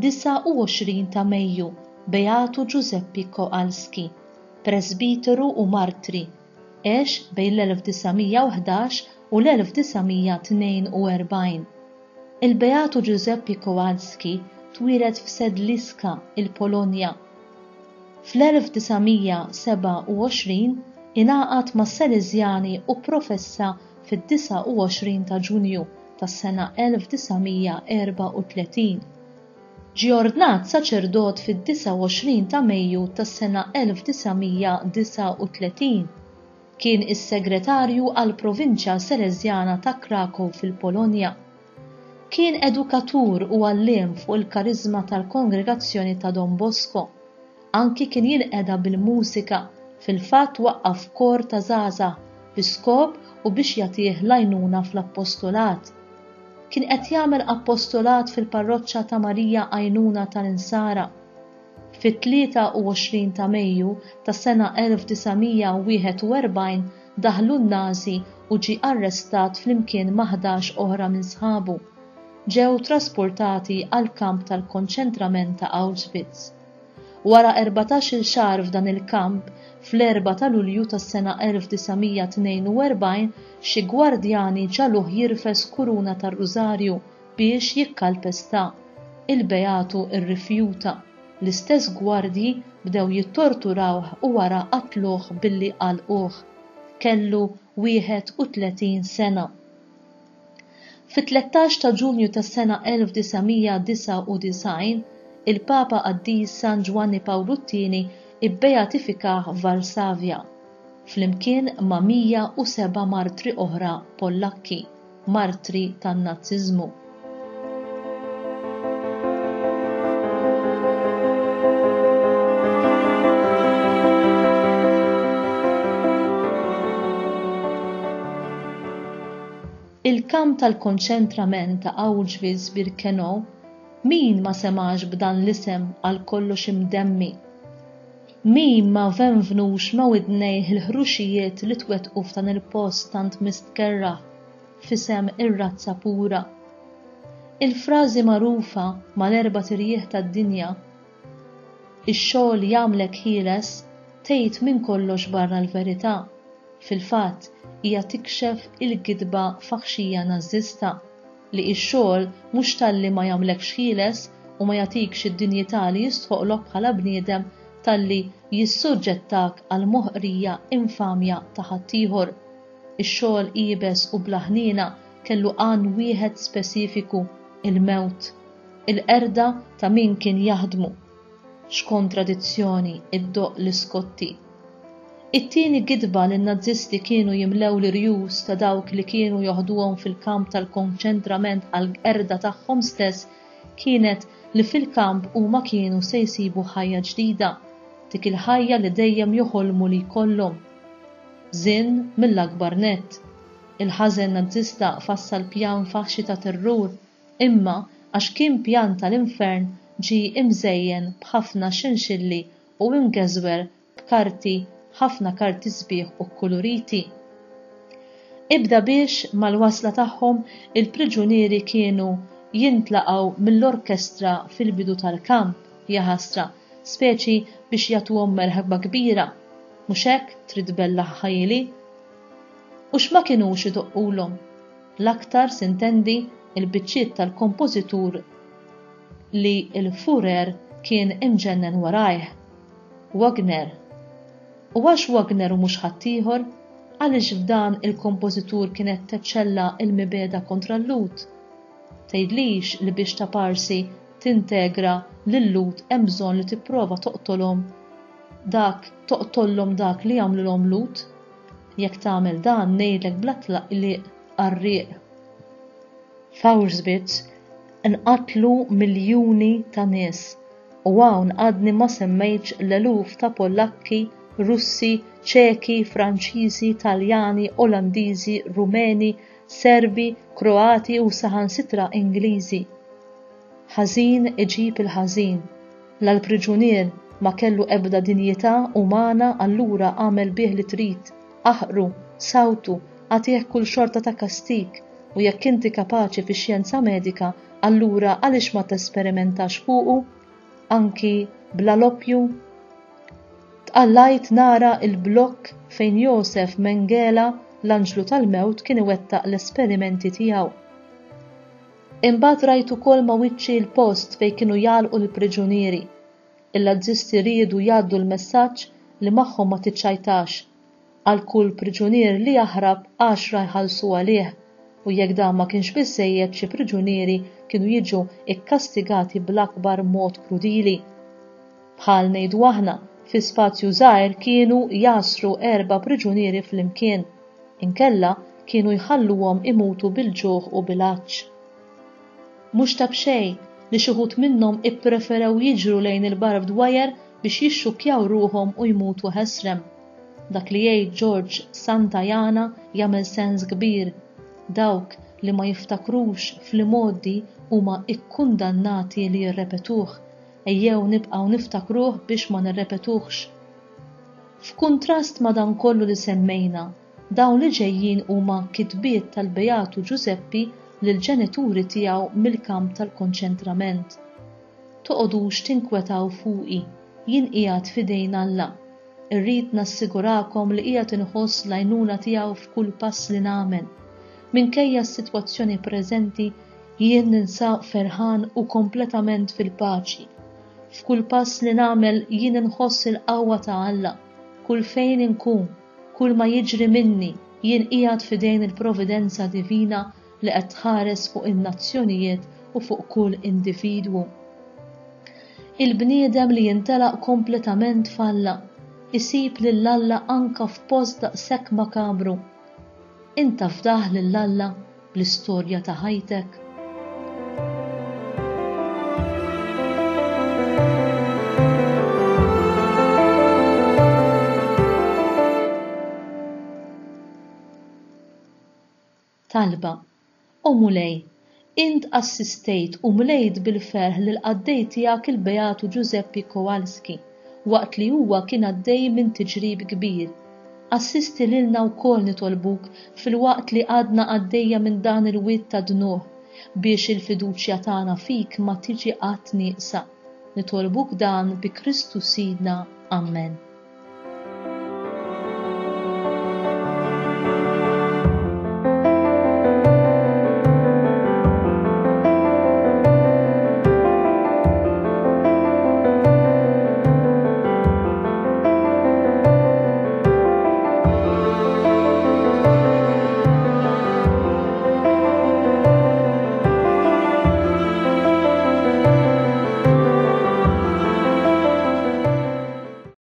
29 ta' Mejju, Beatu Ġużeppi Kowalski, presbiteru u martri, għex bejn l-1911 u l-1942. Il-Beatu Ġużeppi Kowalski twieled f'Sedliska, il-Polonja. Fl-1927 ingħaqad mas-Salesiani u professa fid-29 ta' Ġunju tas-sena 1934. Ġie ordnat saċerdot fid-29 ta' Mejju tas-sena 1939. Kien is-segretarju għall-Provinċja Salesjana ta' Krakow fil-Polonja. Kien edukatur u għalliem fuq il-kariżma tal-Kongregazzjoni ta' Don Bosco. Anki kien jinqeda bil-mużika, fil-fatt waqqaf kor ta' żgħażagħ bi-skop u biex jagħtih l-għajnuna fl-appostolat. Kien qed jagħmel appostolat fil-parroċċja ta' Marija Għajnuna tal-Insara. Fit-23 ta' Mejju tas-sena 1941 daħlu n-Nażi u ġie arrestat flimkien ma' 11 oħra minn sħabu. Ġew trasportati għal kamp tal-konċentrament ta' Auschwitz. Wara 14-il xahar f'dan il-kamp, fl-4 ta' Lulju tas-sena 1942 xi gwardjani ġaluh jirfes kuruna tar-Rużarju biex jikkalpesta. Il-Beatu irrifjuta. L-istess gwardji bdew jittorturawh u wara qatluh billi qalquh. Kellu 31 sena. Fit-13 ta' Ġunju tas-sena 1999 il-Papa Qaddis San Giovanni Pawlu II ibbeatifikah f'Varsavja, flimkien ma' 107 martri oħra Pollakki, martri tan-Nazziżmu. Il-kamp tal-konċentrament ta' Auschwitz-Birkenau min ma semax b'dan l-isem għal kollox imdemmi. Min ma venvnux ma widnejh il-ħruxijiet li twettqu f'dan il-post tant mistkerraħ f'isem ir-razza pura. Il-frażi magħrufa mal-erba' tirjieħ tad-dinja, ix-xogħol jagħmlek ħieles, tgħid minn kollox barra l-verità. Fil-fatt hija tikxef il-gidba faħxija Nażista li x-xogħol mhux talli ma jagħmlekx ħieles u ma jagħtikx id-dinjità li jistħoqlok bħala bniedem talli jissuġġettak għal moħqrija infamja ta' ħaddieħor. Ix-xogħol qiebes u bla ħniena kellu għan wieħed speċifiku, il-mewt, il-qerda ta' min kien jaħdmu. X'kontradizzjoni id-doq l-iskotti. It-tieni gidba li n-Nazzisti kienu jimlew l-irjus ta' dawk li kienu joħduhom fil-kamp tal-konċentrament għal qerda tagħhom stess kienet li fil-kamp huma kienu se jsibu ħajja ġdida, dik il-ħajja li dejjem joħolmu li jkollhom. Żinn mill-akbar nett. Il-ħażen Nazzista fassal pjan faħxi ta' terrur, imma għax kien pjan tal-infern ġie imżejjen b'ħafna xinxilli u imgeżwer b'karti ħafna karti sbieħ u koloriti. Ibda biex mal-wasla tagħhom il-priġunieri kienu jintlaqgħu mill-orkestra fil-bidu tal-kamp, jaħasra, speċi biex jagħtuhom merħba kbira. Mhux hekk trid bellaħ ħajli? U x'ma kinux idoqqulhom. L-aktar sintendi il-biċċiet tal-kompożitur li l-Führer kien imġennen warajh. Wagner. U għax Wagner u mhux ħaddieħor, għaliex f'dan il-kompożitur kienet teċċella il-mibeda kontra l-lut. Tgħidlix li biex ta' parsi tintegra lill-lut hemm bżonn li tipprova toqtolhom li jagħmlulhom lut? Jekk tagħmel dan ngħidlek bla tlaqliq għar-rieq. F'Auschwitz inqatlu miljuni ta' nies u hawn għadni ma semmejtx l-eluf ta' Pollakki, Russi, Ċeki, Franċiżi, Taljani, Olandiżi, Rumeni, Serbi, Kroati u saħansitra Ingliżi. Ħażin iġib il-ħażin. L-priġunier ma kellu ebda dinjità umana allura għamel bih li trid. Aħqru, sawtu, għatih kull xorta ta' kastik, u jekk inti kapaċi fix-xjenza medika, allura għaliex ma tesperimentax fuqu anki bla l-oppju? Tqallajt nara il-blokk fejn Joseph Mengele, l-anġlu tal-mewt, kien iwettaq l-esperimenti tiegħu. Imbagħad rajt ukoll ma' wiċċi l-post fejn kienu jgħalqu l-priġunieri. Il-nazzisti riedu jgħaddu l-messaġġ li magħhom ma tiċċajtax. Għal kull priġunier li jaħrab 10 jħallsu għalih, u jekk dan ma kienx biżżejjed xi priġunieri kienu jiġu ikkastigati bl-akbar mod krudili. Bħal ngħidu aħna, fi spazju żgħir kienu jasru 4 priġunieri flimkien, inkella kienu jħalluhom imutu bil-ġuħ u bil-għatx. Mhux ta' b'xejn li xi wħud minnhom ippreferew jiġru lejn il-barbed wire biex jixxukkjaw ruhom u jmutu ħesrem. Dak li jgħid George Santayana jagħmel sens kbir. Dawk li ma jiftakrux fl-modi huma ikkundannati li jirrepetuh, ejjew nibqgħu niftakruh biex ma nirrepetuhx. F'kuntrast ma' dan kollu li semmejna, dawn li ġejjin huma kitbiet tal-Beatu Ġużeppi lill-ġenituri tiegħu mill-kamp tal-konċentrament. Toqgħodux tinkwetaw fuqi, jien qiegħed f'idejn Alla. Irrid nassigurakom li qiegħed inħoss l-għajnuna tiegħu f'kull pass li nagħmel. Minkejja s-sitwazzjoni preżenti jien ninsab ferħan u kompletament fil-paċi. F'kull pass li nagħmel jien inħoss il-qawwa ta' Alla. Kull fejn inkun, kull ma jiġri minni, jien qiegħed f'idejn il-providenza divina li qed tħares fuq in-nazzjonijiet u fuq kull individwu. Il-bniedem li jintelaq kompletament f'Alla isib lil Alla anka f'post daqshekk makabru. Inta fdaħ lil Alla bl-istorja ta' ħajtek. Talba. U mulej, int assistejt u mlejt bil-ferħ lil qaddej tiegħek il-Beatu Ġużeppi Kowalski waqt li huwa kien għaddej minn tiġrib kbir. Assisti lilna wkoll nitolbuk fil-waqt li għadna għaddejja minn dan il-wied ta' dnuh biex il-fiduċja tagħna fik ma tiġi qatt nieqsa. Nitolbuk dan bi Kristu Sidna. Amen.